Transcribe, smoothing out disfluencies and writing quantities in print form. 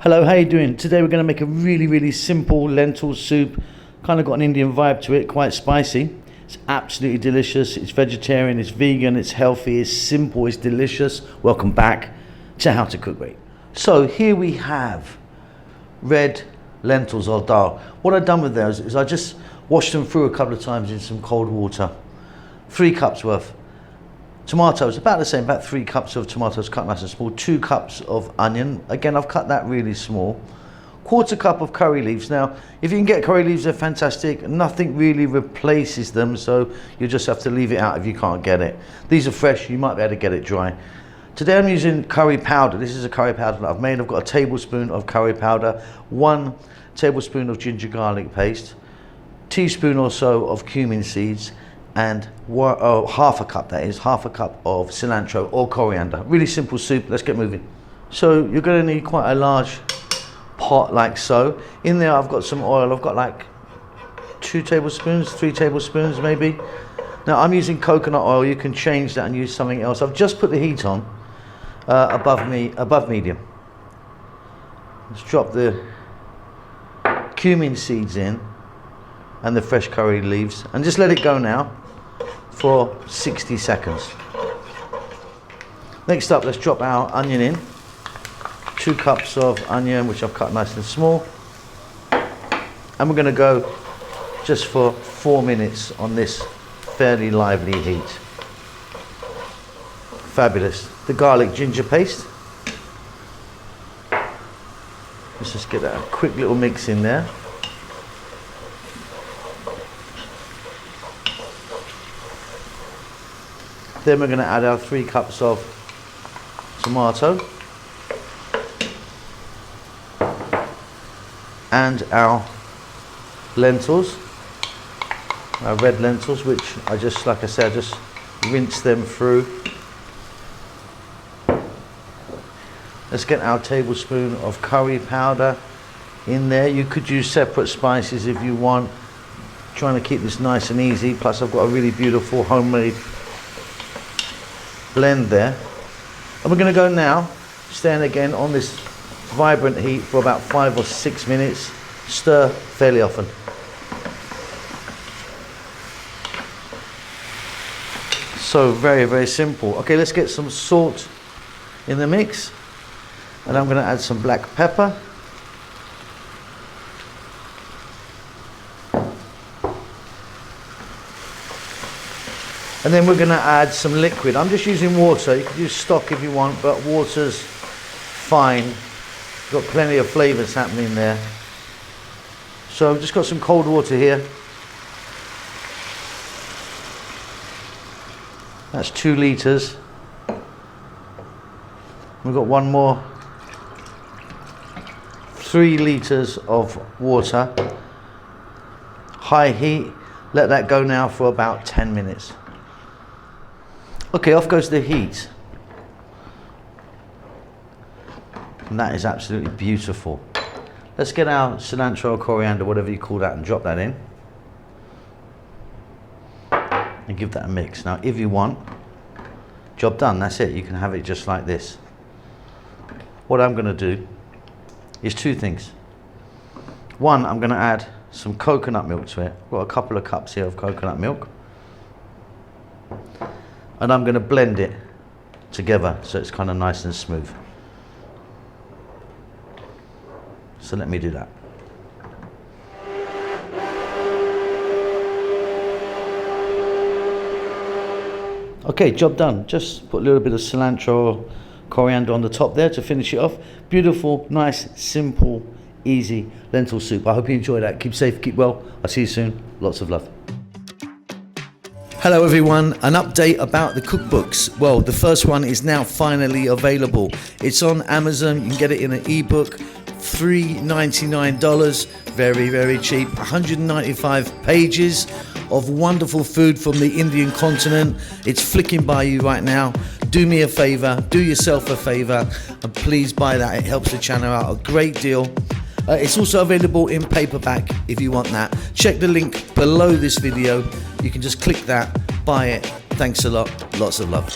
Hello, how you doing? Today we're going to make a really simple lentil soup. Kind of got an Indian vibe to it, quite spicy. It's absolutely delicious. It's vegetarian, it's vegan, it's healthy, it's simple, it's delicious. Welcome back to How to Cook Great. So here we have red lentils or dal. What I've done with those is I just washed them through a couple of times in some cold water. 3 cups worth. Tomatoes, about the same, about 3 cups of tomatoes cut nice and small. 2 cups of onion, again I've cut that really small. 1/4 cup of curry leaves. Now if you can get curry leaves, they're fantastic. Nothing really replaces them, so you just have to leave it out if you can't get it. These are fresh, you might be able to get it dry. Today I'm using curry powder. This is a curry powder that I've made. I've got a tablespoon of curry powder, 1 tablespoon of ginger garlic paste, teaspoon or so of cumin seeds, and 1/2 cup, that is, 1/2 cup of cilantro or coriander. Really simple soup. Let's get moving. So you're going to need quite a large pot like so. In there I've got some oil. I've got like 2 tablespoons, 3 tablespoons maybe. Now I'm using coconut oil. You can change that and use something else. I've just put the heat on above medium. Let's drop the cumin seeds in and the fresh curry leaves and just let it go now for 60 seconds. Next up, let's drop our onion in. 2 cups of onion, which I've cut nice and small. And we're going to go just for 4 minutes on this fairly lively heat. Fabulous. The garlic ginger paste. Let's just get that quick little mix in there. Then we're going to add our 3 cups of tomato and our lentils, our red lentils, which I just, like I said, just rinse them through. Let's get our tablespoon of curry powder in there. You could use separate spices if you want. Trying to keep this nice and easy. Plus I've got a really beautiful homemade blend there. And we're going to go now, staying again on this vibrant heat for about 5 or 6 minutes. Stir fairly often. So very simple. Okay, let's get some salt in the mix, and I'm going to add some black pepper. And then we're going to add some liquid. I'm just using water. You could use stock if you want, but water's fine. Got plenty of flavours happening there. So I've just got some cold water here. That's 2 litres. We've got one more. 3 litres of water. High heat. Let that go now for about 10 minutes. Okay, off goes the heat. And that is absolutely beautiful. Let's get our cilantro or coriander, whatever you call that, and drop that in. And give that a mix. Now, if you want, job done, that's it. You can have it just like this. What I'm going to do is 2 things. One, I'm going to add some coconut milk to it. I've got a couple of cups here of coconut milk. And I'm going to blend it together so it's kind of nice and smooth. So let me do that. Okay, job done. Just put a little bit of cilantro, coriander on the top there to finish it off. Beautiful, nice, simple, easy lentil soup. I hope you enjoy that. Keep safe, keep well. I'll see you soon. Lots of love. Hello everyone, an update about the cookbooks. Well, the first one is now finally available. It's on Amazon. You can get it in an ebook, $3.99, very cheap. 195 pages of wonderful food from the Indian continent. It's flicking by you right now. Do me a favor, do yourself a favor, and please buy that. It helps the channel out a great deal. It's also available in paperback if you want that. Check the link below this video. You can just click that, buy it. Thanks a lot. Lots of love.